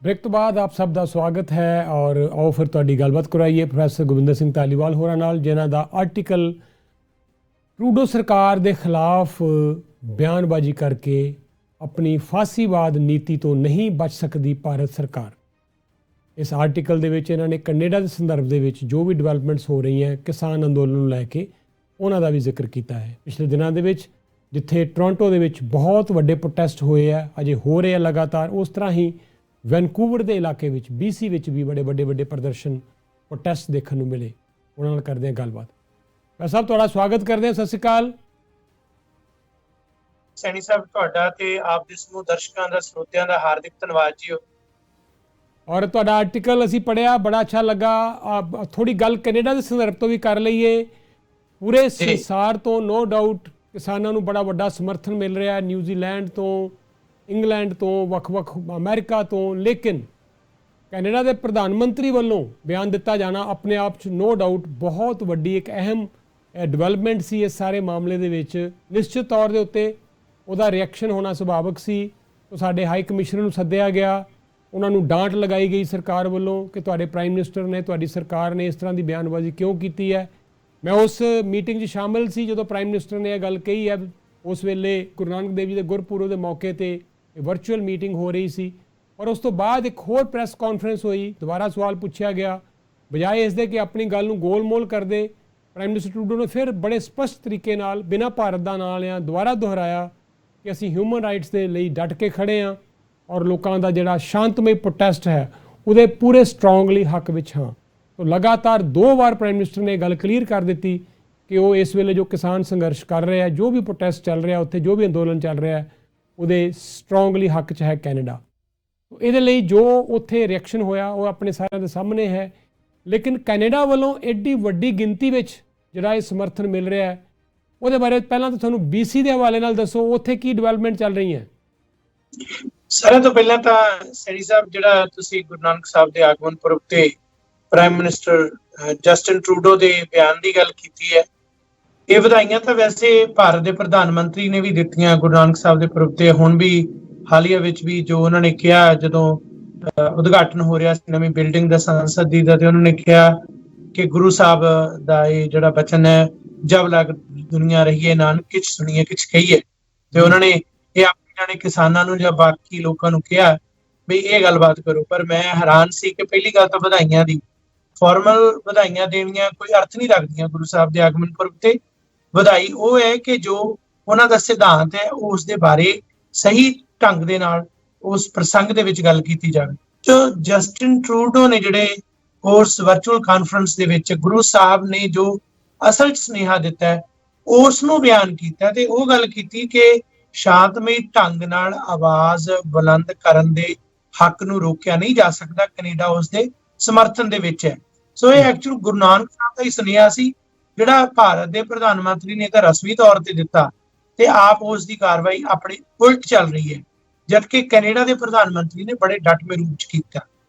Break तो बाद आप सब ਦਾ ਸਵਾਗਤ ਹੈ ਔਰ ਆਓ ਫਿਰ ਤੁਹਾਡੀ ਗੱਲਬਾਤ ਕਰਾਈਏ ਪ੍ਰੋਫੈਸਰ ਗੋਬਿੰਦਰ ਸਿੰਘ ਧਾਲੀਵਾਲ ਹੋਰਾਂ ਨਾਲ ਜਿਨ੍ਹਾਂ ਦਾ ਆਰਟੀਕਲ ਟਰੂਡੋ ਸਰਕਾਰ ਦੇ ਖਿਲਾਫ ਬਿਆਨਬਾਜ਼ੀ ਕਰਕੇ ਆਪਣੀ ਫਾਸੀਵਾਦ ਨੀਤੀ ਤੋਂ ਨਹੀਂ ਬਚ ਸਕਦੀ ਭਾਰਤ ਸਰਕਾਰ। ਇਸ ਆਰਟੀਕਲ ਦੇ ਵਿੱਚ ਇਹਨਾਂ ਨੇ ਕੈਨੇਡਾ ਦੇ ਸੰਦਰਭ ਦੇ ਵਿੱਚ ਜੋ ਵੀ ਡਿਵੈਲਪਮੈਂਟਸ ਹੋ ਰਹੀਆਂ ਕਿਸਾਨ ਅੰਦੋਲਨ ਨੂੰ ਲੈ ਕੇ ਉਹਨਾਂ ਦਾ ਵੀ ਜ਼ਿਕਰ ਕੀਤਾ ਹੈ। ਪਿਛਲੇ ਦਿਨਾਂ ਦੇ ਵਿੱਚ ਜਿੱਥੇ ਟੋਰਾਂਟੋ ਦੇ ਵਿੱਚ ਬਹੁਤ ਵੱਡੇ ਪ੍ਰੋਟੈਸਟ ਹੋਏ ਆ, ਅਜੇ ਹੋ ਰਹੇ ਆ ਲਗਾਤਾਰ, ਉਸ ਤਰ੍ਹਾਂ ਹੀ ਵੈਨਕੂਵਰ ਦੇ ਇਲਾਕੇ ਵਿੱਚ BC ਵਿੱਚ ਵੀ ਬੜੇ ਵੱਡੇ ਪ੍ਰਦਰਸ਼ਨ ਪ੍ਰੋਟੈਸਟ ਦੇਖਣ ਨੂੰ ਮਿਲੇ। ਉਹਨਾਂ ਨਾਲ ਕਰਦੇ ਹਾਂ ਗੱਲਬਾਤ। ਮੈਂ ਸਭ ਤੁਹਾਡਾ ਸਵਾਗਤ ਕਰਦੇ ਹਾਂ। ਸਤਿ ਸ਼੍ਰੀ ਅਕਾਲ ਸੈਣੀ ਸਾਹਿਬ, ਤੁਹਾਡਾ ਤੇ ਆਪ ਦੇ ਸਮੂਹ ਦਰਸ਼ਕਾਂ ਦਾ ਸਰੋਤਿਆਂ ਦਾ ਹਾਰਦਿਕ ਧੰਨਵਾਦ ਜੀ। ਔਰ ਤੁਹਾਡਾ ਆਰਟੀਕਲ ਅਸੀਂ ਪੜ੍ਹਿਆ, ਬੜਾ ਅੱਛਾ ਲੱਗਾ। ਥੋੜੀ ਗੱਲ ਕੈਨੇਡਾ ਦੇ ਸੰਦਰਭ ਤੋਂ ਵੀ ਕਰ ਲਈਏ। ਪੂਰੇ ਸੰਸਾਰ ਤੋਂ ਨੋ ਡਾਊਟ ਕਿਸਾਨਾਂ ਨੂੰ ਬੜਾ ਵੱਡਾ ਸਮਰਥਨ ਮਿਲ ਰਿਹਾ, ਨਿਊਜ਼ੀਲੈਂਡ ਤੋਂ, ਇੰਗਲੈਂਡ ਤੋਂ, ਵੱਖ-ਵੱਖ ਅਮਰੀਕਾ ਤੋਂ, ਲੇਕਿਨ ਕੈਨੇਡਾ ਦੇ ਪ੍ਰਧਾਨ ਮੰਤਰੀ ਵੱਲੋਂ ਬਿਆਨ ਦਿੱਤਾ ਜਾਣਾ ਆਪਣੇ ਆਪ 'ਚ ਨੋ ਡਾਊਟ ਬਹੁਤ ਵੱਡੀ ਇੱਕ ਅਹਿਮ ਡਿਵੈਲਪਮੈਂਟ ਸੀ ਇਸ ਸਾਰੇ ਮਾਮਲੇ ਦੇ ਵਿੱਚ। ਨਿਸ਼ਚਿਤ ਤੌਰ ਦੇ ਉੱਤੇ ਉਹਦਾ ਰਿਐਕਸ਼ਨ ਹੋਣਾ ਸੁਭਾਵਿਕ ਸੀ। ਤਾਂ ਸਾਡੇ ਹਾਈ ਕਮਿਸ਼ਨਰ ਨੂੰ ਸੱਦਿਆ ਗਿਆ, ਉਹਨਾਂ ਨੂੰ ਡਾਂਟ ਲਗਾਈ ਗਈ ਸਰਕਾਰ ਵੱਲੋਂ ਕਿ ਤੁਹਾਡੇ ਪ੍ਰਾਈਮ ਮਿਨਿਸਟਰ ਨੇ, ਤੁਹਾਡੀ ਸਰਕਾਰ ਨੇ ਇਸ ਤਰ੍ਹਾਂ ਦੀ ਬਿਆਨਬਾਜ਼ੀ ਕਿਉਂ ਕੀਤੀ ਹੈ। ਮੈਂ ਉਸ ਮੀਟਿੰਗ 'ਚ ਸ਼ਾਮਿਲ ਸੀ ਜਦੋਂ ਪ੍ਰਾਈਮ ਮਿਨਿਸਟਰ ਨੇ ਇਹ ਗੱਲ ਕਹੀ ਹੈ। ਉਸ ਵੇਲੇ ਗੁਰੂ ਨਾਨਕ ਦੇਵ ਜੀ ਦੇ ਗੁਰਪੁਰਬ ਦੇ ਮੌਕੇ 'ਤੇ ਵਰਚੁਅਲ ਮੀਟਿੰਗ ਹੋ ਰਹੀ ਸੀ ਔਰ ਉਸ ਤੋਂ ਬਾਅਦ ਇੱਕ ਹੋਰ ਪ੍ਰੈਸ ਕਾਨਫਰੰਸ ਹੋਈ। ਦੁਬਾਰਾ ਸਵਾਲ ਪੁੱਛਿਆ ਗਿਆ, ਬਜਾਏ ਇਸ ਦੇ ਕਿ ਆਪਣੀ ਗੱਲ ਨੂੰ ਗੋਲ-ਮੋਲ ਕਰਦੇ, ਪ੍ਰਾਈਮ ਮਿਨਿਸਟਰ ਟਰੂਡੋ ਨੇ ਫਿਰ ਬੜੇ ਸਪਸ਼ਟ ਤਰੀਕੇ ਨਾਲ ਬਿਨਾਂ ਭਾਰਤ ਦਾ ਨਾਂ ਲਿਆ ਦੁਬਾਰਾ ਦੁਹਰਾਇਆ ਕਿ ਅਸੀਂ ਹਿਊਮਨ ਰਾਈਟਸ ਦੇ ਲਈ ਡਟ ਕੇ ਖੜੇ ਹਾਂ ਔਰ ਲੋਕਾਂ ਦਾ ਜਿਹੜਾ ਸ਼ਾਂਤਮਈ ਪ੍ਰੋਟੈਸਟ ਹੈ ਉਹਦੇ ਪੂਰੇ ਸਟਰੋਂਗਲੀ ਹੱਕ ਵਿੱਚ ਹਾਂ। ਤਾਂ ਲਗਾਤਾਰ 2 ਵਾਰ ਪ੍ਰਾਈਮ ਮਿਨਿਸਟਰ ਨੇ ਗੱਲ ਕਲੀਅਰ ਕਰ ਦਿੱਤੀ ਕਿ ਉਹ ਇਸ ਵੇਲੇ ਜੋ ਕਿਸਾਨ ਸੰਘਰਸ਼ ਕਰ ਰਿਹਾ, ਜੋ ਵੀ ਪ੍ਰੋਟੈਸਟ ਚੱਲ ਰਿਹਾ, ਉੱਥੇ ਜੋ ਵੀ ਅੰਦੋਲਨ ਚੱਲ ਰਿਹਾ, ਉਹਦੇ ਸਟਰੋਂਗਲੀ ਹੱਕ 'ਚ ਹੈ ਕੈਨੇਡਾ। ਇਹਦੇ ਲਈ ਜੋ ਉੱਥੇ ਰਿਐਕਸ਼ਨ ਹੋਇਆ ਉਹ ਆਪਣੇ ਸਾਰਿਆਂ ਦੇ ਸਾਹਮਣੇ ਹੈ। ਲੇਕਿਨ ਕੈਨੇਡਾ ਵੱਲੋਂ ਐਡੀ ਵੱਡੀ ਗਿਣਤੀ ਵਿੱਚ ਜਿਹੜਾ ਇਹ ਸਮਰਥਨ ਮਿਲ ਰਿਹਾ ਹੈ ਉਹਦੇ ਬਾਰੇ ਪਹਿਲਾਂ ਤਾਂ ਤੁਹਾਨੂੰ BC ਦੇ ਹਵਾਲੇ ਨਾਲ ਦੱਸੋ, ਉੱਥੇ ਕੀ ਡਿਵੈਲਪਮੈਂਟ ਚੱਲ ਰਹੀ ਹੈ। ਸਾਰਿਆਂ ਤੋਂ ਪਹਿਲਾਂ ਤਾਂ ਸੈਣੀ ਸਾਹਿਬ, ਜਿਹੜਾ ਤੁਸੀਂ ਗੁਰੂ ਨਾਨਕ ਸਾਹਿਬ ਦੇ ਆਗਮਨ ਪੁਰਬ ਤੇ ਪ੍ਰਾਈਮ ਮਿਨਿਸਟਰ ਜਸਟਿਨ ਟਰੂਡੋ ਦੇ ਬਿਆਨ ਦੀ ਗੱਲ ਕੀਤੀ ਹੈ, ਇਹ ਵਧਾਈਆਂ ਤਾਂ ਵੈਸੇ ਭਾਰਤ ਦੇ ਪ੍ਰਧਾਨ ਮੰਤਰੀ ਨੇ ਵੀ ਦਿੱਤੀਆਂ ਗੁਰੂ ਨਾਨਕ ਸਾਹਿਬ ਦੇ ਪੁਰਬ ਤੇ। ਹੁਣ ਵੀ ਹਾਲੀਆ ਵਿੱਚ ਵੀ ਜੋ ਉਹਨਾਂ ਨੇ ਕਿਹਾ, ਜਦੋਂ ਉਦਘਾਟਨ ਹੋ ਰਿਹਾ ਸੀ ਨਵੀਂ ਬਿਲਡਿੰਗ ਦਾ ਸੰਸਦ ਦੀ ਦਾ, ਤੇ ਉਹਨਾਂ ਨੇ ਕਿਹਾ ਕਿ ਗੁਰੂ ਸਾਹਿਬ ਦਾ ਇਹ ਜਿਹੜਾ ਬਚਨ ਹੈ, ਜਬ ਲਗ ਦੁਨੀਆ ਰਹੀਏ ਨਾਨਕ ਕਿਛ ਸੁਣੀਏ ਕਿਛ ਕਹੀਏ, ਤੇ ਉਹਨਾਂ ਨੇ ਇਹ ਆਪਣੇ ਕਿਸਾਨਾਂ ਨੂੰ ਜਾਂ ਬਾਕੀ ਲੋਕਾਂ ਨੂੰ ਕਿਹਾ ਵੀ ਇਹ ਗੱਲਬਾਤ ਕਰੋ। ਪਰ ਮੈਂ ਹੈਰਾਨ ਸੀ ਕਿ ਪਹਿਲੀ ਗੱਲ ਤਾਂ ਵਧਾਈਆਂ ਦੀ ਫਾਰਮਲ ਵਧਾਈਆਂ ਦੇਣੀਆਂ ਕੋਈ ਅਰਥ ਨਹੀਂ ਰੱਖਦੀਆਂ ਗੁਰੂ ਸਾਹਿਬ ਦੇ ਆਗਮਨ ਪੁਰਬ ਤੇ। ਵਧਾਈ ਉਹ ਹੈ ਕਿ ਜੋ ਉਹਨਾਂ ਦਾ ਸਿਧਾਂਤ ਹੈ ਉਸ ਦੇ ਬਾਰੇ ਸਹੀ ਢੰਗ ਦੇ ਨਾਲ ਉਸ ਪ੍ਰਸੰਗ ਦੇ ਵਿੱਚ ਗੱਲ ਕੀਤੀ ਜਾਵੇ। ਜੋ ਜਸਟਿਨ ਟਰੂਡੋ ਨੇ ਜਿਹੜੇ ਉਸ ਵਰਚੁਅਲ ਕਾਨਫਰੰਸ ਦੇ ਵਿੱਚ ਗੁਰੂ ਸਾਹਿਬ ਨੇ ਜੋ ਅਸਲ 'ਚ ਸੁਨੇਹਾ ਦਿੱਤਾ ਹੈ ਉਸ ਨੂੰ ਬਿਆਨ ਕੀਤਾ, ਤੇ ਉਹ ਗੱਲ ਕੀਤੀ ਕਿ ਸ਼ਾਂਤਮਈ ਢੰਗ ਨਾਲ ਆਵਾਜ਼ ਬੁਲੰਦ ਕਰਨ ਦੇ ਹੱਕ ਨੂੰ ਰੋਕਿਆ ਨਹੀਂ ਜਾ ਸਕਦਾ। ਕੈਨੇਡਾ ਉਸ ਦੇ ਸਮਰਥਨ ਦੇ ਵਿੱਚ ਹੈ। ਸੋ ਇਹ ਐਕਚੁਅਲ ਗੁਰੂ ਨਾਨਕ ਸਾਹਿਬ ਦਾ ਹੀ ਸੁਨੇਹਾ ਸੀ ਜਿਹੜਾ ਭਾਰਤ ਦੇ ਪ੍ਰਧਾਨ ਮੰਤਰੀ ਨੇ ਤਾਂ ਰਸਮੀ ਤੌਰ ਤੇ ਦਿੱਤਾ, ਤੇ ਆਪ ਉਸ ਦੀ ਕਾਰਵਾਈ ਆਪਣੇ ਉਲਟ ਚੱਲ ਰਹੀ ਹੈ, ਜਦਕਿ ਕੈਨੇਡਾ ਦੇ ਪ੍ਰਧਾਨ ਮੰਤਰੀ ਨੇ ਬੜੇ ਡਟਵੇਂ ਰੂਪ 'ਚ ਕੀਤਾ।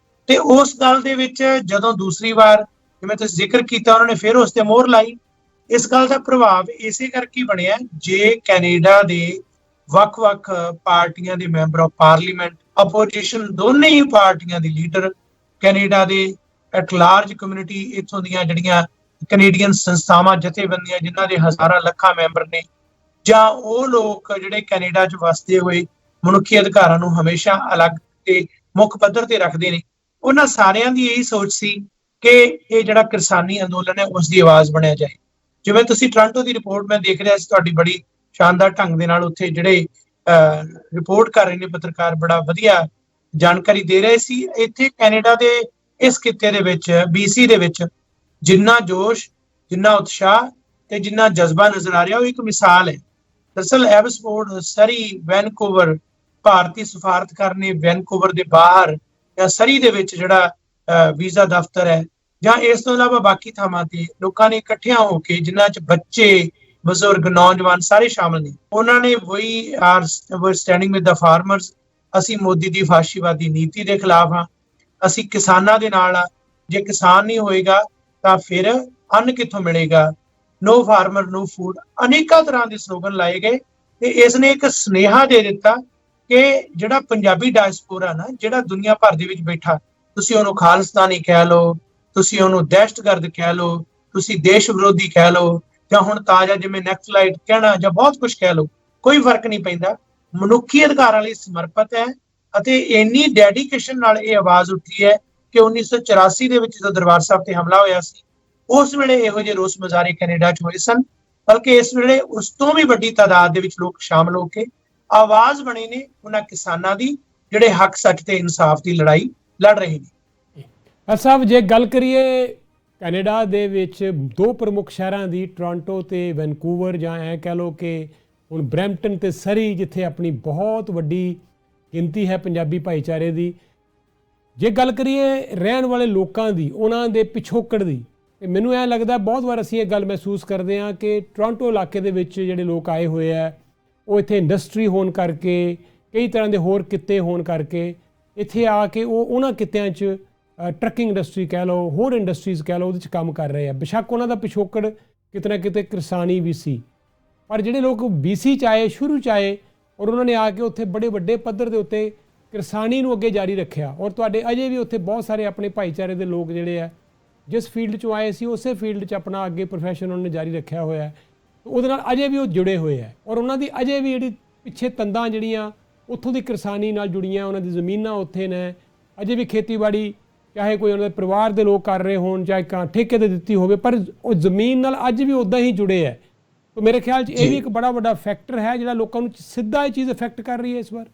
ਤੇ ਉਸ ਗੱਲ ਦੇ ਵਿੱਚ ਜਦੋਂ ਦੂਸਰੀ ਵਾਰ ਜਿਵੇਂ ਤੁਸੀਂ ਜ਼ਿਕਰ ਕੀਤਾ ਉਹਨਾਂ ਨੇ ਫਿਰ ਉਸ ਤੇ ਮੋਹਰ ਲਾਈ। ਇਸ ਗੱਲ ਦਾ ਪ੍ਰਭਾਵ ਇਸੇ ਕਰਕੇ ਬਣਿਆ, ਜੇ ਕੈਨੇਡਾ ਦੇ ਵੱਖ-ਵੱਖ ਪਾਰਟੀਆਂ ਦੇ ਮੈਂਬਰ ਆਫ ਪਾਰਲੀਮੈਂਟ, ਆਪੋਜੀਸ਼ਨ, ਦੋਨੇ ਹੀ ਪਾਰਟੀਆਂ ਦੇ ਲੀਡਰ, ਕੈਨੇਡਾ ਦੇ ਐਟ ਲਾਰਜ ਕਮਿਊਨਿਟੀ, ਇੱਥੋਂ ਦੀਆਂ ਜਿਹੜੀਆਂ ਕੈਨੇਡੀਅਨ ਸੰਸਥਾਵਾਂ, ਜਥੇਬੰਦੀਆਂ ਜਿਨ੍ਹਾਂ ਦੇ ਹਜ਼ਾਰਾਂ ਲੱਖਾਂ ਮੈਂਬਰ ਨੇ, ਜਾਂ ਉਹ ਲੋਕ ਜਿਹੜੇ ਕੈਨੇਡਾ 'ਚ ਵਸਦੇ ਹੋਏ ਮਨੁੱਖੀ ਅਧਿਕਾਰਾਂ ਨੂੰ ਹਮੇਸ਼ਾ ਅਲੱਗ ਤੇ ਮੁੱਖ ਪੱਧਰ ਤੇ ਰੱਖਦੇ ਨੇ, ਉਹਨਾਂ ਸਾਰਿਆਂ ਦੀ ਇਹੀ ਸੋਚ ਸੀ ਕਿ ਇਹ ਜਿਹੜਾ ਕਿਸਾਨੀ ਅੰਦੋਲਨ ਹੈ ਉਸ ਦੀ ਆਵਾਜ਼ ਬਣਿਆ ਜਾਏ। ਜਿਵੇਂ ਤੁਸੀਂ ਟੋਰਾਂਟੋ ਦੀ ਰਿਪੋਰਟ ਮੈਂ ਦੇਖ ਰਿਹਾ ਸੀ, ਤੁਹਾਡੀ ਬੜੀ ਸ਼ਾਨਦਾਰ ਢੰਗ ਦੇ ਨਾਲ ਉੱਥੇ ਜਿਹੜੇ ਰਿਪੋਰਟ ਕਰ ਰਹੇ ਨੇ ਪੱਤਰਕਾਰ, ਬੜਾ ਵਧੀਆ ਜਾਣਕਾਰੀ ਦੇ ਰਹੇ ਸੀ। ਇੱਥੇ ਕੈਨੇਡਾ ਦੇ ਇਸ ਖਿੱਤੇ ਦੇ ਵਿੱਚ BC ਦੇ ਵਿੱਚ ਜਿੰਨਾ ਜੋਸ਼, ਜਿੰਨਾ ਉਤਸ਼ਾਹ ਤੇ ਜਿੰਨਾ ਜਜ਼ਬਾ ਨਜ਼ਰ ਆ ਰਿਹਾ ਉਹ ਇੱਕ ਮਿਸਾਲ ਹੈ। ਦਰਅਸਲ ਐਬਸਫੋਰਡ, ਸਰੀ, ਵੈਨਕੂਵਰ, ਭਾਰਤੀ ਸਫਾਰਤਕਾਰ ਨੇ ਵੈਨਕੂਵਰ ਦੇ ਬਾਹਰ ਜਾਂ ਸਰੀ ਦੇ ਵਿੱਚ ਜਿਹੜਾ ਵੀਜ਼ਾ ਦਫ਼ਤਰ ਹੈ, ਜਾਂ ਇਸ ਤੋਂ ਇਲਾਵਾ ਬਾਕੀ ਥਾਵਾਂ ਤੇ ਲੋਕਾਂ ਨੇ ਇਕੱਠਿਆਂ ਹੋ ਕੇ, ਜਿਨ੍ਹਾਂ 'ਚ ਬੱਚੇ, ਬਜ਼ੁਰਗ, ਨੌਜਵਾਨ ਸਾਰੇ ਸ਼ਾਮਲ ਨੇ, ਉਹਨਾਂ ਨੇ we are standing with the farmers, ਅਸੀਂ ਮੋਦੀ ਦੀ ਫਾਸ਼ੀਵਾਦੀ ਨੀਤੀ ਦੇ ਖਿਲਾਫ ਹਾਂ, ਅਸੀਂ ਕਿਸਾਨਾਂ ਦੇ ਨਾਲ ਆ, ਜੇ ਕਿਸਾਨ ਨਹੀਂ ਹੋਏਗਾ ਤਾਂ ਫਿਰ ਅੰਨ ਕਿੱਥੋਂ ਮਿਲੇਗਾ, ਨੋ ਫਾਰਮਰ ਨੋ ਫੂਡ, ਅਨੇਕਾਂ ਤਰ੍ਹਾਂ ਦੇ ਸਲੋਗਨ ਲਾਏ ਗਏ। ਤੇ ਇਸ ਨੇ ਇੱਕ ਸੁਨੇਹਾ ਦੇ ਦਿੱਤਾ ਕਿ ਜਿਹੜਾ ਪੰਜਾਬੀ ਡਾਇਸਪੋਰਾ ਨਾ, ਜਿਹੜਾ ਦੁਨੀਆ ਭਰ ਦੇ ਵਿੱਚ ਬੈਠਾ, ਤੁਸੀਂ ਉਹਨੂੰ ਖਾਲਿਸਤਾਨੀ ਕਹਿ ਲਓ, ਤੁਸੀਂ ਉਹਨੂੰ ਦਹਿਸ਼ਤਗਰਦ ਕਹਿ ਲਓ, ਤੁਸੀਂ ਦੇਸ਼ ਵਿਰੋਧੀ ਕਹਿ ਲਓ, ਜਾਂ ਹੁਣ ਤਾਜ਼ਾ ਜਿਵੇਂ ਨੈਕਸਲਾਈਟ ਕਹਿਣਾ, ਜਾਂ ਬਹੁਤ ਕੁਝ ਕਹਿ ਲਓ, ਕੋਈ ਫਰਕ ਨਹੀਂ ਪੈਂਦਾ। ਮਨੁੱਖੀ ਅਧਿਕਾਰਾਂ ਲਈ ਸਮਰਪਿਤ ਹੈ ਅਤੇ ਇੰਨੀ ਡੈਡੀਕੇਸ਼ਨ ਨਾਲ ਇਹ ਆਵਾਜ਼ ਉੱਠੀ ਹੈ ਕਿ 1984 ਦੇ ਵਿੱਚ ਜਦੋਂ ਦਰਬਾਰ ਸਾਹਿਬ ਤੇ ਹਮਲਾ ਹੋਇਆ ਸੀ, ਉਸ ਵੇਲੇ ਇਹੋ ਜਿਹੇ ਰੋਸ ਮੁਜ਼ਾਹਰੇ ਕੈਨੇਡਾ 'ਚ ਹੋਏ ਸਨ, ਬਲਕਿ ਇਸ ਵੇਲੇ ਉਸ ਤੋਂ ਵੀ ਵੱਡੀ ਤਾਦਾਦ ਦੇ ਵਿੱਚ ਲੋਕ ਸ਼ਾਮਲ ਹੋ ਕੇ ਆਵਾਜ਼ ਬਣੇ ਨੇ ਉਹਨਾਂ ਕਿਸਾਨਾਂ ਦੀ, ਜਿਹੜੇ ਹੱਕ ਸੱਚ ਤੇ ਇਨਸਾਫ ਦੀ ਲੜਾਈ ਲੜ ਰਹੇ ਨੇ। ਸਾਹਿਬ, ਜੇ ਗੱਲ ਕਰੀਏ ਕੈਨੇਡਾ ਦੇ ਵਿੱਚ ਦੋ ਪ੍ਰਮੁੱਖ ਸ਼ਹਿਰਾਂ ਦੀ, ਟੋਰਾਂਟੋ ਤੇ ਵੈਨਕੂਵਰ, ਜਾਂ ਐ ਕਹਿ ਲਓ ਕਿ ਹੁਣ ਬਰੈਂਪਟਨ ਤੇ ਸਰੀ, ਜਿੱਥੇ ਆਪਣੀ ਬਹੁਤ ਵੱਡੀ ਗਿਣਤੀ ਹੈ ਪੰਜਾਬੀ ਭਾਈਚਾਰੇ ਦੀ, ਜੇ ਗੱਲ ਕਰੀਏ ਰਹਿਣ ਵਾਲੇ ਲੋਕਾਂ ਦੀ, ਉਹਨਾਂ ਦੇ ਪਿਛੋਕੜ ਦੀ, ਤੇ ਮੈਨੂੰ ਐਂ ਲੱਗਦਾ ਬਹੁਤ ਵਾਰ ਅਸੀਂ ਇਹ ਗੱਲ ਮਹਿਸੂਸ ਕਰਦੇ ਹਾਂ ਕਿ ਟੋਰਾਂਟੋ ਇਲਾਕੇ ਦੇ ਵਿੱਚ ਜਿਹੜੇ ਲੋਕ ਆਏ ਹੋਏ ਆ, ਉਹ ਇੱਥੇ ਇੰਡਸਟਰੀ ਹੋਣ ਕਰਕੇ, ਕਈ ਤਰ੍ਹਾਂ ਦੇ ਹੋਰ ਕਿੱਤੇ ਹੋਣ ਕਰਕੇ ਇੱਥੇ ਆ ਕੇ ਉਹ ਉਹਨਾਂ ਕਿੱਤਿਆਂ 'ਚ ਟਰੱਕਿੰਗ ਇੰਡਸਟਰੀ ਕਹਿ ਲਓ, ਹੋਰ ਇੰਡਸਟਰੀਜ਼ ਕਹਿ ਲਓ, ਉਹਦੇ 'ਚ ਕੰਮ ਕਰ ਰਹੇ ਆ। ਬੇਸ਼ੱਕ ਉਹਨਾਂ ਦਾ ਪਿਛੋਕੜ ਕਿਤੇ ਨਾ ਕਿਤੇ ਕਿਰਸਾਨੀ ਵੀ ਸੀ, ਪਰ ਜਿਹੜੇ ਲੋਕ BC 'ਚ ਆਏ, ਸ਼ੁਰੂ 'ਚ ਆਏ, ਔਰ ਉਹਨਾਂ ਨੇ ਆ ਕੇ ਉੱਥੇ ਬੜੇ ਵੱਡੇ ਪੱਧਰ ਦੇ ਉੱਤੇ ਕਿਰਸਾਨੀ ਨੂੰ ਅੱਗੇ ਜਾਰੀ ਰੱਖਿਆ। ਔਰ ਤੁਹਾਡੇ ਅਜੇ ਵੀ ਉੱਥੇ ਬਹੁਤ ਸਾਰੇ ਆਪਣੇ ਭਾਈਚਾਰੇ ਦੇ ਲੋਕ ਜਿਹੜੇ ਆ, ਜਿਸ ਫੀਲਡ 'ਚੋਂ ਆਏ ਸੀ ਉਸੇ ਫੀਲਡ 'ਚ ਆਪਣਾ ਅੱਗੇ ਪ੍ਰੋਫੈਸ਼ਨ ਉਹਨਾਂ ਨੇ ਜਾਰੀ ਰੱਖਿਆ ਹੋਇਆ, ਉਹਦੇ ਨਾਲ ਅਜੇ ਵੀ ਉਹ ਜੁੜੇ ਹੋਏ ਆ। ਔਰ ਉਹਨਾਂ ਦੀ ਅਜੇ ਵੀ ਜਿਹੜੀ ਪਿੱਛੇ ਤੰਦਾਂ ਜਿਹੜੀਆਂ ਉੱਥੋਂ ਦੀ ਕਿਰਸਾਨੀ ਨਾਲ ਜੁੜੀਆਂ, ਉਹਨਾਂ ਦੀ ਜ਼ਮੀਨਾਂ ਉੱਥੇ ਨੇ, ਅਜੇ ਵੀ ਖੇਤੀਬਾੜੀ ਚਾਹੇ ਕੋਈ ਉਹਨਾਂ ਦੇ ਪਰਿਵਾਰ ਦੇ ਲੋਕ ਕਰ ਰਹੇ ਹੋਣ, ਚਾਹੇ ਠੇਕੇ 'ਤੇ ਦਿੱਤੀ ਹੋਵੇ, ਪਰ ਉਹ ਜ਼ਮੀਨ ਨਾਲ ਅੱਜ ਵੀ ਉੱਦਾਂ ਹੀ ਜੁੜੇ ਹੈ। ਤਾਂ ਮੇਰੇ ਖਿਆਲ 'ਚ ਇਹ ਵੀ ਇੱਕ ਬੜਾ ਵੱਡਾ ਫੈਕਟਰ ਹੈ ਜਿਹੜਾ ਲੋਕਾਂ ਨੂੰ ਸਿੱਧਾ ਇਹ ਚੀਜ਼ ਅਫੈਕਟ ਕਰ ਰਹੀ ਹੈ ਇਸ ਵਾਰ।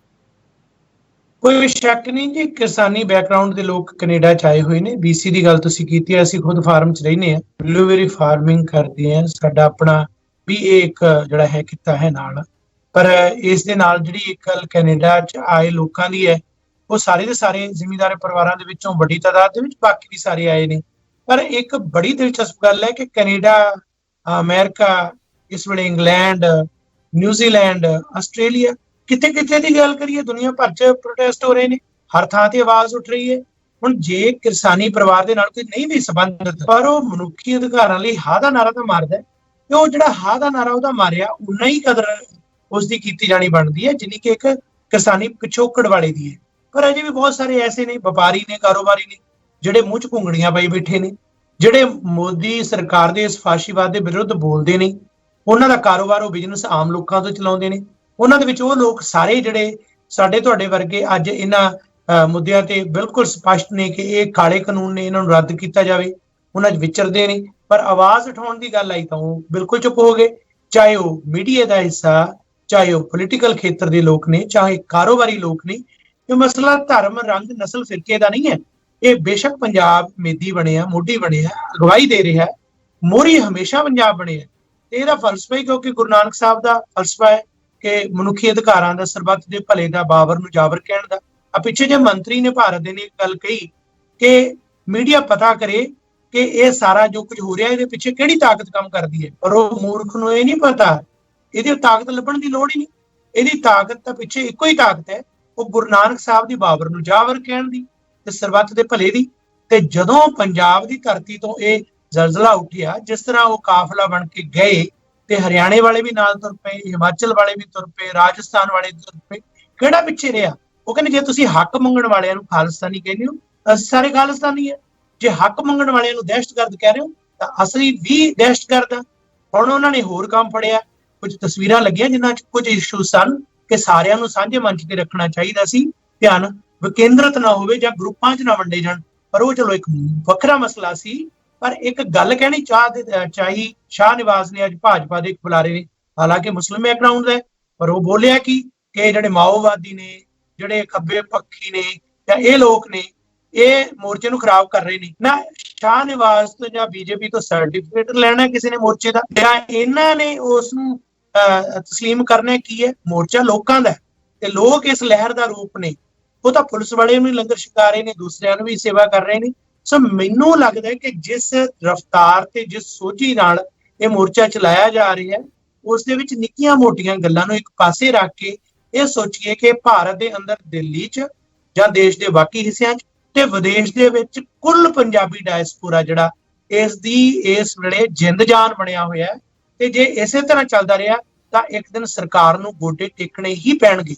ਕੋਈ ਸ਼ੱਕ ਨਹੀਂ ਜੀ, ਕਿਰਸਾਨੀ ਬੈਕਗ੍ਰਾਉਂਡ ਦੇ ਲੋਕ ਕੈਨੇਡਾ 'ਚ ਆਏ ਹੋਏ ਨੇ। BC ਦੀ ਗੱਲ ਤੁਸੀਂ ਕੀਤੀ ਹੈ, ਅਸੀਂ ਖੁਦ ਫਾਰਮ 'ਚ ਰਹਿੰਦੇ ਹਾਂ, ਬਲੂਬੇਰੀ ਫਾਰਮਿੰਗ ਕਰਦੇ ਹਾਂ, ਸਾਡਾ ਆਪਣਾ ਵੀ ਇਹ ਇੱਕ ਜਿਹੜਾ ਹੈ ਕਿੱਤਾ ਹੈ ਨਾਲ। ਪਰ ਇਸ ਦੇ ਨਾਲ ਜਿਹੜੀ ਇੱਕ ਗੱਲ ਕੈਨੇਡਾ 'ਚ ਆਏ ਲੋਕਾਂ ਦੀ ਹੈ, ਉਹ ਸਾਰੇ ਦੇ ਸਾਰੇ ਜ਼ਿਮੀਂਦਾਰ ਪਰਿਵਾਰਾਂ ਦੇ ਵਿੱਚੋਂ ਵੱਡੀ ਤਾਦਾਦ ਦੇ ਵਿੱਚ, ਬਾਕੀ ਵੀ ਸਾਰੇ ਆਏ ਨੇ। ਪਰ ਇੱਕ ਬੜੀ ਦਿਲਚਸਪ ਗੱਲ ਹੈ ਕਿ ਕੈਨੇਡਾ, ਅਮਰੀਕਾ, ਇਸ ਵੇਲੇ ਇੰਗਲੈਂਡ, ਨਿਊਜ਼ੀਲੈਂਡ, ਆਸਟ੍ਰੇਲੀਆ, ਕਿਤੇ ਕਿਤੇ ਦੀ ਗੱਲ ਕਰੀਏ ਦੁਨੀਆ ਭਰ 'ਚ ਪ੍ਰੋਟੈਸਟ ਹੋ ਰਹੇ ਨੇ, ਹਰ ਥਾਂ ਤੇ ਆਵਾਜ਼ ਉੱਠ ਰਹੀ ਹੈ। ਹੁਣ ਜੇ ਕਿਰਸਾਨੀ ਪਰਿਵਾਰ ਦੇ ਨਾਲ ਕੋਈ ਨਹੀਂ ਵੀ ਸੰਬੰਧਿਤ, ਪਰ ਉਹ ਮਨੁੱਖੀ ਅਧਿਕਾਰਾਂ ਲਈ ਹਾਂ ਦਾ ਨਾਰਾ ਤਾਂ ਮਾਰਦਾ, ਤੇ ਉਹ ਜਿਹੜਾ ਹਾਂ ਦਾ ਨਾਰਾ ਉਹਦਾ ਮਾਰਿਆ, ਉਨਾ ਹੀ ਕਦਰ ਉਸਦੀ ਕੀਤੀ ਜਾਣੀ ਬਣਦੀ ਹੈ ਜਿੰਨੀ ਕਿ ਇੱਕ ਕਿਰਸਾਨੀ ਪਿਛੋਕੜ ਵਾਲੇ ਦੀ ਹੈ। ਪਰ ਅਜੇ ਵੀ ਬਹੁਤ ਸਾਰੇ ਐਸੇ ਨੇ, ਵਪਾਰੀ ਨੇ, ਕਾਰੋਬਾਰੀ ਨੇ, ਜਿਹੜੇ ਮੂੰਹ 'ਚ ਘੁੰਗਣੀਆਂ ਪਾਈ ਬੈਠੇ ਨੇ, ਜਿਹੜੇ ਮੋਦੀ ਸਰਕਾਰ ਦੇ ਇਸ ਫਾਸ਼ੀਵਾਦ ਦੇ ਵਿਰੁੱਧ ਬੋਲਦੇ ਨੇ। ਉਹਨਾਂ ਦਾ ਕਾਰੋਬਾਰ, ਉਹ ਬਿਜ਼ਨਸ ਆਮ ਲੋਕਾਂ ਤੋਂ ਚਲਾਉਂਦੇ ਨੇ। ਉਹਨਾਂ ਦੇ ਵਿੱਚ ਉਹ ਲੋਕ ਸਾਰੇ ਜਿਹੜੇ ਸਾਡੇ ਤੁਹਾਡੇ ਵਰਗੇ ਅੱਜ ਇਹਨਾਂ ਮੁੱਦਿਆਂ ਤੇ ਬਿਲਕੁਲ ਸਪਸ਼ਟ ਨੇ ਕਿ ਇਹ ਕਾਲੇ ਕਾਨੂੰਨ ਨੇ, ਇਹਨਾਂ ਨੂੰ ਰੱਦ ਕੀਤਾ ਜਾਵੇ, ਉਹਨਾਂ 'ਚ ਵਿਚਰਦੇ ਨੇ। ਪਰ ਆਵਾਜ਼ ਉਠਾਉਣ ਦੀ ਗੱਲ ਆਈ ਤਾਂ ਉਹ ਬਿਲਕੁਲ ਚੁੱਪ ਹੋ ਗਏ, ਚਾਹੇ ਉਹ ਮੀਡੀਆ ਦਾ ਹਿੱਸਾ, ਚਾਹੇ ਉਹ ਪੋਲੀਟੀਕਲ ਖੇਤਰ ਦੇ ਲੋਕ ਨੇ, ਚਾਹੇ ਕਾਰੋਬਾਰੀ ਲੋਕ ਨੇ। ਇਹ ਮਸਲਾ ਧਰਮ, ਰੰਗ, ਨਸਲ, ਫਿਰਕੇ ਦਾ ਨਹੀਂ ਹੈ। ਇਹ ਬੇਸ਼ੱਕ ਪੰਜਾਬ ਮੇਦੀ ਬਣਿਆ, ਮੋਢੀ ਬਣਿਆ, ਅਗਵਾਈ ਦੇ ਰਿਹਾ, ਮੋਹਰੀ ਹਮੇਸ਼ਾ ਪੰਜਾਬ ਬਣਿਆ, ਤੇ ਇਹਦਾ ਫਲਸਫਾ ਹੀ, ਕਿਉਂਕਿ ਗੁਰੂ ਨਾਨਕ ਸਾਹਿਬ ਦਾ ਫਲਸਫਾ ਹੈ ਕਿ ਮਨੁੱਖੀ ਅਧਿਕਾਰਾਂ ਦਾ, ਸਰਬੱਤ ਦੇ ਭਲੇ ਦਾ, ਬਾਬਰ ਨੂੰ ਜਾਬਰ ਕਹਿਣ ਦਾ। ਪਿੱਛੇ ਜੇ ਮੰਤਰੀ ਨੇ ਭਾਰਤ ਦੇ ਨੇ ਇੱਕ ਗੱਲ ਕਹੀ ਕਿ ਮੀਡੀਆ ਪਤਾ ਕਰੇ ਕਿ ਇਹ ਸਾਰਾ ਜੋ ਕੁਝ ਹੋ ਰਿਹਾ ਇਹਦੇ ਪਿੱਛੇ ਕਿਹੜੀ ਤਾਕਤ ਕੰਮ ਕਰਦੀ ਹੈ, ਪਰ ਉਹ ਮੂਰਖ ਨੂੰ ਇਹ ਨਹੀਂ ਪਤਾ, ਇਹਦੀ ਤਾਕਤ ਲੱਭਣ ਦੀ ਲੋੜ ਹੀ ਨਹੀਂ। ਇਹਦੀ ਤਾਕਤ ਤਾਂ ਪਿੱਛੇ ਇੱਕੋ ਹੀ ਤਾਕਤ ਹੈ, ਉਹ ਗੁਰੂ ਨਾਨਕ ਸਾਹਿਬ ਦੀ ਬਾਬਰ ਨੂੰ ਜਾਬਰ ਕਹਿਣ ਦੀ ਤੇ ਸਰਬੱਤ ਦੇ ਭਲੇ ਦੀ। ਤੇ ਜਦੋਂ ਪੰਜਾਬ ਦੀ ਧਰਤੀ ਤੋਂ ਇਹ ਜ਼ਲਜ਼ਲਾ ਉੱਠਿਆ, ਜਿਸ ਤਰ੍ਹਾਂ ਉਹ ਕਾਫਲਾ ਬਣ ਕੇ ਗਏ, ਤੇ ਹਰਿਆਣੇ ਵਾਲੇ ਵੀ ਨਾਲ ਤੁਰ ਪਏ, ਹਿਮਾਚਲ ਵਾਲੇ ਵੀ ਤੁਰ ਪਏ, ਰਾਜਸਥਾਨ ਵਾਲੇ ਤੁਰ ਪਏ, ਕਿਹੜਾ ਪਿੱਛੇ ਰਿਹਾ? ਉਹ ਕਹਿੰਦੇ ਜੇ ਤੁਸੀਂ ਹੱਕ ਮੰਗਣ ਵਾਲਿਆਂ ਨੂੰ ਖਾਲਿਸਤਾਨੀ ਕਹਿੰਦੇ ਹੋ, ਅਸੀਂ ਸਾਰੇ ਖਾਲਿਸਤਾਨੀ ਹੈ। ਜੇ ਹੱਕ ਮੰਗਣ ਵਾਲਿਆਂ ਨੂੰ ਦਹਿਸ਼ਤਗਰਦ ਕਹਿ ਰਹੇ ਹੋ ਤਾਂ ਅਸੀਂ ਵੀ ਦਹਿਸ਼ਤਗਰਦ ਹਾਂ। ਹੁਣ ਉਹਨਾਂ ਨੇ ਹੋਰ ਕੰਮ ਫੜਿਆ, ਕੁਝ ਤਸਵੀਰਾਂ ਲੱਗੀਆਂ ਜਿਨ੍ਹਾਂ 'ਚ ਕੁਝ ਇਸ਼ੂ ਸਨ ਕਿ ਸਾਰਿਆਂ ਨੂੰ ਸਾਂਝੇ ਮੰਚ ਤੇ ਰੱਖਣਾ ਚਾਹੀਦਾ ਸੀ, ਧਿਆਨ ਵਿਕੇਂਦਰਿਤ ਨਾ ਹੋਵੇ ਜਾਂ ਗਰੁੱਪਾਂ 'ਚ ਨਾ ਵੰਡੇ ਜਾਣ, ਪਰ ਉਹ ਚਲੋ ਇੱਕ ਵੱਖਰਾ ਮਸਲਾ ਸੀ। ਪਰ ਇੱਕ ਗੱਲ ਕਹਿਣੀ ਚਾਹੀ ਸ਼ਾਹ ਨਿਵਾਜ਼ ਨੇ ਅੱਜ ਭਾਜਪਾ ਦੇ ਇੱਕ ਬੁਲਾਰੇ ਨੇ, ਹਾਲਾਂਕਿ ਮੁਸਲਿਮ ਬੈਕਗਰਾਉਂਡ ਦਾ, ਪਰ ਉਹ ਬੋਲਿਆ ਕਿ ਜਿਹੜੇ ਮਾਓਵਾਦੀ ਨੇ, ਜਿਹੜੇ ਖੱਬੇ ਪੱਖੀ ਨੇ, ਜਾਂ ਇਹ ਲੋਕ ਨੇ, ਇਹ ਮੋਰਚੇ ਨੂੰ ਖਰਾਬ ਕਰ ਰਹੇ ਨੇ ਨਾ। ਸ਼ਾਹ ਨਿਵਾਜ਼ ਤੋਂ ਜਾਂ BJP ਤੋਂ ਸਰਟੀਫਿਕੇਟ ਲੈਣਾ ਕਿਸੇ ਨੇ ਮੋਰਚੇ ਦਾ, ਜਾਂ ਇਹਨਾਂ ਨੇ ਉਸ ਨੂੰ ਤਸਲੀਮ ਕਰਨਾ ਕੀ ਹੈ? ਮੋਰਚਾ ਲੋਕਾਂ ਦਾ ਤੇ ਲੋਕ ਇਸ ਲਹਿਰ ਦਾ ਰੂਪ ਨੇ। ਉਹ ਤਾਂ ਪੁਲਿਸ ਵਾਲੇ ਨੂੰ ਲੰਗਰ ਛਕਾ ਰਹੇ ਨੇ, ਦੂਸਰਿਆਂ ਨੂੰ ਵੀ ਸੇਵਾ ਕਰ ਰਹੇ ਨੇ। ਸੋ ਮੈਨੂੰ ਲੱਗਦਾ ਹੈ ਕਿ ਜਿਸ ਰਫ਼ਤਾਰ ਤੇ ਜਿਸ ਸੋਝੀ ਨਾਲ ਇਹ ਮੋਰਚਾ ਚਲਾਇਆ ਜਾ ਰਿਹਾ ਹੈ, ਉਸ ਦੇ ਵਿੱਚ ਨਿੱਕੀਆਂ ਮੋਟੀਆਂ ਗੱਲਾਂ ਨੂੰ ਇੱਕ ਪਾਸੇ ਰੱਖ ਕੇ ਇਹ ਸੋਚੀਏ ਕਿ ਭਾਰਤ ਦੇ ਅੰਦਰ, ਦਿੱਲੀ 'ਚ ਜਾਂ ਦੇਸ਼ ਦੇ ਬਾਕੀ ਹਿੱਸਿਆਂ 'ਚ ਤੇ ਵਿਦੇਸ਼ ਦੇ ਵਿੱਚ ਕੁੱਲ ਪੰਜਾਬੀ ਡਾਇਸਪੋਰਾ ਜਿਹੜਾ ਇਸ ਦੀ ਇਸ ਵੇਲੇ ਜਿੰਦ ਜਾਨ ਬਣਿਆ ਹੋਇਆ ਹੈ। ਤੇ ਜੇ ਇਸੇ ਤਰ੍ਹਾਂ ਚੱਲਦਾ ਰਿਹਾ ਤਾਂ ਇੱਕ ਦਿਨ ਸਰਕਾਰ ਨੂੰ ਗੋਡੇ ਟੇਕਣੇ ਹੀ ਪੈਣਗੇ।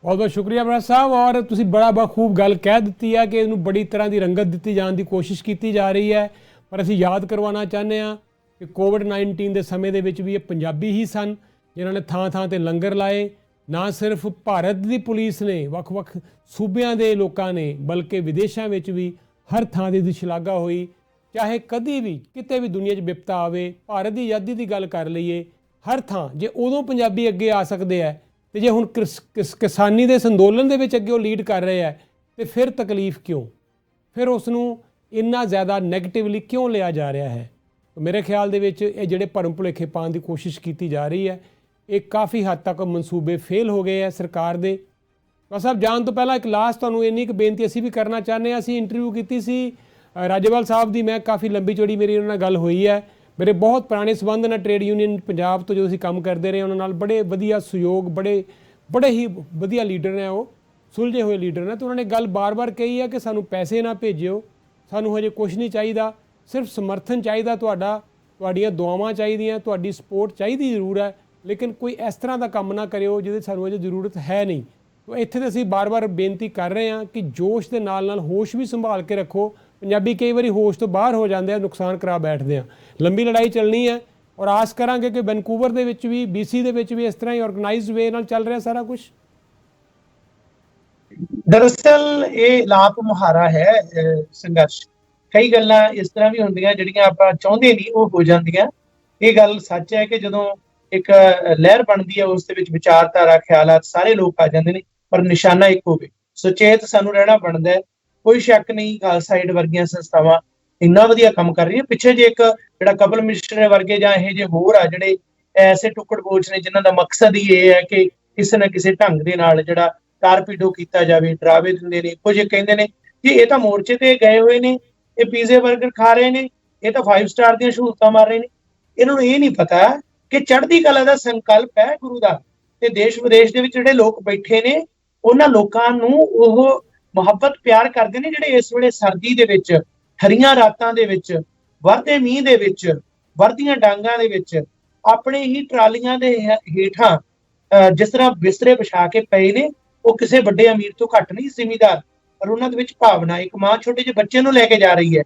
ਬਹੁਤ ਬਹੁਤ ਸ਼ੁਕਰੀਆ ਬਰਾੜ ਸਾਹਿਬ। ਔਰ ਤੁਸੀਂ ਬੜਾ ਬਖੂਬ ਗੱਲ ਕਹਿ ਦਿੱਤੀ ਹੈ ਕਿ ਇਹਨੂੰ ਬੜੀ ਤਰ੍ਹਾਂ ਦੀ ਰੰਗਤ ਦਿੱਤੀ ਜਾਣ ਦੀ ਕੋਸ਼ਿਸ਼ ਕੀਤੀ ਜਾ ਰਹੀ ਹੈ, ਪਰ ਅਸੀਂ ਯਾਦ ਕਰਵਾਉਣਾ ਚਾਹੁੰਦੇ ਹਾਂ ਕਿ ਕੋਵਿਡ-19 ਦੇ ਸਮੇਂ ਦੇ ਵਿੱਚ ਵੀ ਇਹ ਪੰਜਾਬੀ ਹੀ ਸਨ ਜਿਨ੍ਹਾਂ ਨੇ ਥਾਂ ਥਾਂ ਤੇ ਲੰਗਰ ਲਾਏ। ਨਾ ਸਿਰਫ ਭਾਰਤ ਦੀ ਪੁਲਿਸ ਨੇ, ਵੱਖ-ਵੱਖ ਸੂਬਿਆਂ ਦੇ ਲੋਕਾਂ ਨੇ, ਬਲਕਿ ਵਿਦੇਸ਼ਾਂ ਵਿੱਚ ਵੀ ਹਰ ਥਾਂ ਦੀ ਸ਼ਲਾਘਾ ਹੋਈ। ਚਾਹੇ ਕਦੀ ਵੀ ਕਿਤੇ ਵੀ ਦੁਨੀਆ 'ਚ ਵਿਪਤਾ ਆਵੇ, ਭਾਰਤ ਦੀ ਆਜ਼ਾਦੀ ਦੀ ਗੱਲ ਕਰ ਲਈਏ, ਹਰ ਥਾਂ ਜੇ ਉਦੋਂ ਪੰਜਾਬੀ ਅੱਗੇ ਆ ਸਕਦੇ ਹੈ ਤੇ ਜੇ ਹੁਣ ਕਿਸਾਨੀ ਦੇ ਅੰਦੋਲਨ ਦੇ ਵਿੱਚ ਅੱਗੇ ਉਹ ਲੀਡ ਕਰ ਰਹੇ ਹੈ ਤੇ ਫਿਰ ਤਕਲੀਫ ਕਿਉਂ, ਫਿਰ ਉਸ ਨੂੰ ਇੰਨਾ ਜ਼ਿਆਦਾ ਨੈਗੇਟਿਵਲੀ ਕਿਉਂ ਲਿਆ ਜਾ ਰਿਹਾ ਹੈ। ਮੇਰੇ ਖਿਆਲ ਦੇ ਵਿੱਚ ਇਹ ਜਿਹੜੇ ਭਰਮ ਭੁਲੇਖੇ ਪਾਉਣ ਦੀ ਕੋਸ਼ਿਸ਼ ਕੀਤੀ ਜਾ ਰਹੀ ਹੈ, ਇਹ ਕਾਫੀ ਹੱਦ ਤੱਕ ਮਨਸੂਬੇ ਫੇਲ ਹੋ ਗਏ ਹੈ ਸਰਕਾਰ ਦੇ। ਬਸ ਸਾਹਿਬ ਜਾਣ ਤੋਂ ਪਹਿਲਾਂ ਇੱਕ ਲਾਸਟ ਤੁਹਾਨੂੰ ਇੰਨੀ ਕੁ ਬੇਨਤੀ ਅਸੀਂ ਵੀ ਕਰਨਾ ਚਾਹੁੰਦੇ ਹਾਂ। ਅਸੀਂ ਇੰਟਰਵਿਊ ਕੀਤੀ ਸੀ ਰਾਜੇਵਾਲ ਸਾਹਿਬ ਦੀ, ਮੈਂ ਕਾਫੀ ਲੰਬੀ ਚੌੜੀ ਮੇਰੀ ਉਹਨਾਂ ਨਾਲ ਗੱਲ ਹੋਈ ਹੈ। ਮੇਰੇ ਬਹੁਤ ਪੁਰਾਣੇ ਸੰਬੰਧ ਨੇ ਟ੍ਰੇਡ ਯੂਨੀਅਨ ਪੰਜਾਬ ਤੋਂ, ਜਦੋਂ ਅਸੀਂ ਕੰਮ ਕਰਦੇ ਰਹੇ ਉਹਨਾਂ ਨਾਲ, ਬੜੇ ਵਧੀਆ ਸਹਿਯੋਗ, ਬੜੇ ਹੀ ਵਧੀਆ ਲੀਡਰ ਨੇ, ਉਹ ਸੁਲਝੇ ਹੋਏ ਲੀਡਰ ਨੇ। ਤੇ ਉਹਨਾਂ ਨੇ ਗੱਲ ਬਾਰ-ਬਾਰ ਕਹੀ ਹੈ ਕਿ ਸਾਨੂੰ ਪੈਸੇ ਨਾ ਭੇਜਿਓ, ਸਾਨੂੰ ਹਜੇ ਕੁਝ ਨਹੀਂ ਚਾਹੀਦਾ, ਸਿਰਫ ਸਮਰਥਨ ਚਾਹੀਦਾ ਤੁਹਾਡਾ, ਤੁਹਾਡੀਆਂ ਦੁਆਵਾਂ ਚਾਹੀਦੀਆਂ, ਤੁਹਾਡੀ ਸਪੋਰਟ ਚਾਹੀਦੀ ਜ਼ਰੂਰ ਹੈ, ਲੇਕਿਨ ਕੋਈ ਇਸ ਤਰ੍ਹਾਂ ਦਾ ਕੰਮ ਨਾ ਕਰਿਓ ਜਿਹਦੇ ਸਾਨੂੰ ਅਜੇ ਜ਼ਰੂਰਤ ਹੈ ਨਹੀਂ। ਤਾਂ ਇੱਥੇ ਤਾਂ ਅਸੀਂ ਬਾਰ-ਬਾਰ ਬੇਨਤੀ ਕਰ ਰਹੇ ਹਾਂ ਕਿ ਜੋਸ਼ ਦੇ ਨਾਲ ਹੋਸ਼ ਵੀ ਸੰਭਾਲ ਕੇ ਰੱਖੋ। ਪੰਜਾਬੀ ਕਈ ਵਾਰੀ ਹੋਸ਼ ਤੋਂ ਬਾਹਰ ਹੋ ਜਾਂਦੇ ਆ, ਨੁਕਸਾਨ ਕਰਾ ਬੈਠਦੇ ਆ। ਲੰਬੀ ਲੜਾਈ ਚੱਲਣੀ ਹੈ ਔਰ ਆਸ ਕਰਾਂਗੇ ਕਿ ਵੈਨਕੂਵਰ ਦੇ ਵਿੱਚ ਵੀ, BC ਦੇ ਵਿੱਚ ਵੀ ਇਸ ਤਰ੍ਹਾਂ ਹੀ ਆਰਗੇਨਾਈਜ਼ਡ ਵੇ ਨਾਲ ਚੱਲ ਰਿਹਾ ਸਾਰਾ ਕੁਝ। ਦਰਅਸਲ ਇਹ ਲਾਪ ਮੁਹਾਰਾ ਹੈ ਸੰਘਰਸ਼। ਕਈ ਗੱਲਾਂ ਇਸ ਤਰ੍ਹਾਂ ਵੀ ਹੁੰਦੀਆਂ ਜਿਹੜੀਆਂ ਆਪਾਂ ਚਾਹੁੰਦੇ ਨਹੀਂ ਉਹ ਹੋ ਜਾਂਦੀਆਂ। ਇਹ ਗੱਲ ਸੱਚ ਹੈ ਕਿ ਜਦੋਂ ਇੱਕ ਲਹਿਰ ਬਣਦੀ ਹੈ ਉਸ ਦੇ ਵਿੱਚ ਵਿਚਾਰਧਾਰਾ, ਖਿਆਲਾਤ, ਸਾਰੇ ਲੋਕ ਆ ਜਾਂਦੇ ਨੇ, ਪਰ ਨਿਸ਼ਾਨਾ ਇੱਕ ਹੋਵੇ। ਸੁਚੇਤ ਸਾਨੂੰ ਰਹਿਣਾ ਬਣਦਾ ਹੈ। ਕੋਈ ਸ਼ੱਕ ਨਹੀਂ, ਖਾਲਸਾ ਏਡ ਵਰਗੀਆਂ ਸੰਸਥਾਵਾਂ ਇੰਨਾ ਵਧੀਆ ਕੰਮ ਕਰ ਰਹੀਆਂ। ਪਿੱਛੇ ਜੇ ਇੱਕ ਜਿਹੜਾ ਕਪਲ ਮਿਸ਼ਰ ਵਰਗੇ ਜਾਂ ਇਹ ਜੇ ਹੋਰ ਆ ਜਿਹੜੇ ਐਸੇ ਟੁੱਕੜ ਬੋਚ ਨੇ ਜਿਨ੍ਹਾਂ ਦਾ ਮਕਸਦ ਹੀ ਇਹ ਹੈ ਕਿ ਕਿਸੇ ਨਾ ਕਿਸੇ ਢੰਗ ਦੇ ਨਾਲ ਜਿਹੜਾ ਟਾਰਪੀਡੋ ਕੀਤਾ ਜਾਵੇ, ਡਰਾਵੇ ਦਿੰਦੇ ਨੇ। ਕੁਝ ਕਹਿੰਦੇ ਨੇ ਜੀ ਇਹ ਤਾਂ ਮੋਰਚੇ ਤੇ ਗਏ ਹੋਏ ਨੇ, ਇਹ ਪੀਜ਼ੇ 버ਗਰ ਖਾ ਰਹੇ ਨੇ, ਇਹ ਤਾਂ 5 ਸਟਾਰ ਦੀਆਂ ਸਹੂਲਤਾਂ ਮਾਰ ਰਹੇ ਨੇ। ਇਹਨਾਂ ਨੂੰ ਇਹ ਨਹੀਂ ਪਤਾ ਕਿ ਚੜ੍ਹਦੀ ਕਲਾ ਦਾ ਸੰਕਲਪ ਹੈ ਗੁਰੂ ਦਾ, ਤੇ ਦੇਸ਼ ਵਿਦੇਸ਼ ਦੇ ਵਿੱਚ ਜਿਹੜੇ ਲੋਕ ਬੈਠੇ ਨੇ ਉਹਨਾਂ ਲੋਕਾਂ ਨੂੰ ਉਹ ਮੁਹੱਬਤ ਪਿਆਰ ਕਰਦੇ ਨੇ ਜਿਹੜੇ ਇਸ ਵੇਲੇ ਸਰਦੀ ਦੇ ਵਿੱਚ, ਹਰੀਆਂ ਰਾਤਾਂ ਦੇ ਵਿੱਚ, ਵਰਦੇ ਮੀਂਹ ਦੇ ਵਿੱਚ, ਵਰਦੀਆਂ ਡਾਂਗਾਂ ਦੇ ਵਿੱਚ ਆਪਣੇ ਹੀ ਟਰਾਲੀਆਂ ਦੇ ਹੇਠਾਂ ਜਿਸ ਤਰ੍ਹਾਂ ਬਿਸਤਰੇ ਵਿਛਾ ਕੇ ਪਏ ਨੇ। ਉਹ ਕਿਸੇ ਵੱਡੇ ਅਮੀਰ ਤੋਂ ਘੱਟ ਨਹੀਂ, ਜ਼ਿਮੀਂਦਾਰ, ਪਰ ਉਹਨਾਂ ਦੇ ਵਿੱਚ ਭਾਵਨਾ, ਇੱਕ ਮਾਂ ਛੋਟੇ ਜਿਹੇ ਬੱਚੇ ਨੂੰ ਲੈ ਕੇ ਜਾ ਰਹੀ ਹੈ।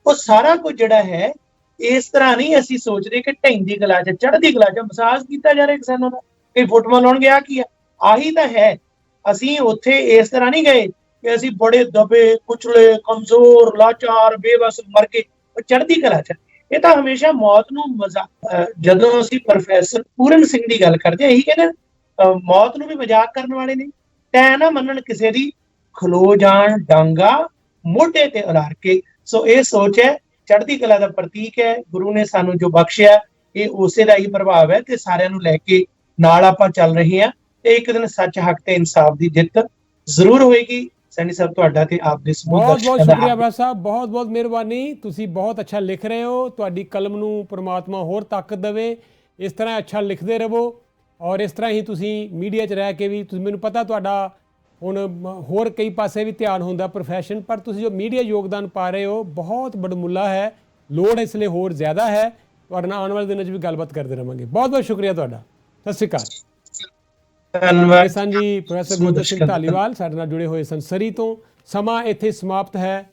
ਉਹ ਸਾਰਾ ਕੁਝ ਜਿਹੜਾ ਹੈ ਇਸ ਤਰ੍ਹਾਂ ਨਹੀਂ ਅਸੀਂ ਸੋਚਦੇ ਕਿ ਢਹਿੰਦੀ ਕਲਾ 'ਚ, ਚੜ੍ਹਦੀ ਕਲਾ 'ਚ ਮਸਾਜ ਕੀਤਾ ਜਾ ਰਿਹਾ ਕਿਸਾਨਾਂ ਦਾ। ਕਈ ਫੋਟੋਆਂ ਲਾਉਣ ਗਿਆ ਕੀ ਆ, ਆਹੀ ਤਾਂ ਹੈ। ਅਸੀਂ ਉੱਥੇ ਇਸ ਤਰ੍ਹਾਂ ਨਹੀਂ ਗਏ ਕਿ ਅਸੀਂ ਬੜੇ ਦਬੇ ਕੁਚਲੇ, ਕਮਜ਼ੋਰ, ਲਾਚਾਰ, ਬੇਵਸ ਮਰ ਕੇ। ਉਹ ਚੜ੍ਹਦੀ ਕਲਾ 'ਚ ਇਹ ਤਾਂ ਹਮੇਸ਼ਾ ਮੌਤ ਨੂੰ ਜਦੋਂ ਅਸੀਂ ਪ੍ਰੋਫੈਸਰ ਪੂਰਨ ਸਿੰਘ ਦੀ ਗੱਲ ਕਰਦੇ ਇਹੀ ਕਹਿੰਦੇ ਮੌਤ ਨੂੰ ਵੀ ਮਜ਼ਾਕ ਕਰਨ ਵਾਲੇ ਨੇ। ਤੈਂ ਨਾ ਮੰਨਣ ਕਿਸੇ ਦੀ, ਖਲੋ ਜਾਣ ਡਾਂਗਾ ਮੋਢੇ ਤੇ ਉਲਾਰ ਕੇ। ਸੋ ਇਹ ਸੋਚ ਹੈ, ਚੜ੍ਹਦੀ ਕਲਾ ਦਾ ਪ੍ਰਤੀਕ ਹੈ। ਗੁਰੂ ਨੇ ਸਾਨੂੰ ਜੋ ਬਖਸ਼ਿਆ ਇਹ ਉਸੇ ਦਾ ਹੀ ਪ੍ਰਭਾਵ ਹੈ ਤੇ ਸਾਰਿਆਂ ਨੂੰ ਲੈ ਕੇ ਨਾਲ ਆਪਾਂ ਚੱਲ ਰਹੇ ਹਾਂ ਤੇ ਇੱਕ ਦਿਨ ਸੱਚ, ਹੱਕ ਤੇ ਇਨਸਾਫ ਦੀ ਜਿੱਤ ਜ਼ਰੂਰ ਹੋਏਗੀ। ਸੈਣੀ ਸਾਹਿਬ ਤੁਹਾਡਾ ਤੇ ਆਪ ਦੇ ਸਮੂਹ ਬਹੁਤ ਬਹੁਤ ਸ਼ੁਕਰੀਆ ਬਰਾੜ ਸਾਹਿਬ, ਬਹੁਤ ਬਹੁਤ ਮਿਹਰਬਾਨੀ। ਤੁਸੀਂ ਬਹੁਤ ਅੱਛਾ ਲਿਖ ਰਹੇ ਹੋ, ਤੁਹਾਡੀ ਕਲਮ ਨੂੰ ਪ੍ਰਮਾਤਮਾ ਹੋਰ ਤਾਕਤ ਦੇਵੇ। ਇਸ ਤਰ੍ਹਾਂ ਅੱਛਾ ਲਿਖਦੇ ਰਹੋ ਔਰ ਇਸ ਤਰ੍ਹਾਂ ਹੀ ਤੁਸੀਂ ਮੀਡੀਆ 'ਚ ਰਹਿ ਕੇ ਵੀ, ਤੁਸੀਂ, ਮੈਨੂੰ ਪਤਾ ਤੁਹਾਡਾ ਹੁਣ ਹੋਰ ਕਈ ਪਾਸੇ ਵੀ ਧਿਆਨ ਹੁੰਦਾ ਪ੍ਰੋਫੈਸ਼ਨ, ਪਰ ਤੁਸੀਂ ਜੋ ਮੀਡੀਆ ਯੋਗਦਾਨ ਪਾ ਰਹੇ ਹੋ ਬਹੁਤ ਬੜਮੁੱਲਾ ਹੈ, ਲੋੜ ਇਸ ਲਈ ਹੋਰ ਜ਼ਿਆਦਾ ਹੈ। ਤੁਹਾਡੇ ਨਾਲ ਆਉਣ ਵਾਲੇ ਦਿਨਾਂ 'ਚ ਵੀ ਗੱਲਬਾਤ ਕਰਦੇ ਰਹਾਂਗੇ। ਬਹੁਤ ਬਹੁਤ ਸ਼ੁਕਰੀਆ ਤੁਹਾਡਾ। ਸਤਿ ਸ਼੍ਰੀ ਅਕਾਲ। ਧੰਨਵਾਦ ਜੀ ਪ੍ਰੋਫੈਸਰ ਗੁਰਦੇਵ ਸਿੰਘ ਧਾਲੀਵਾਲ ਸਾਡੇ ਨਾਲ ਜੁੜੇ ਹੋਏ ਸਨ ਸਰੀ ਤੋਂ। ਸਮਾਂ ਇੱਥੇ ਸਮਾਪਤ ਹੈ।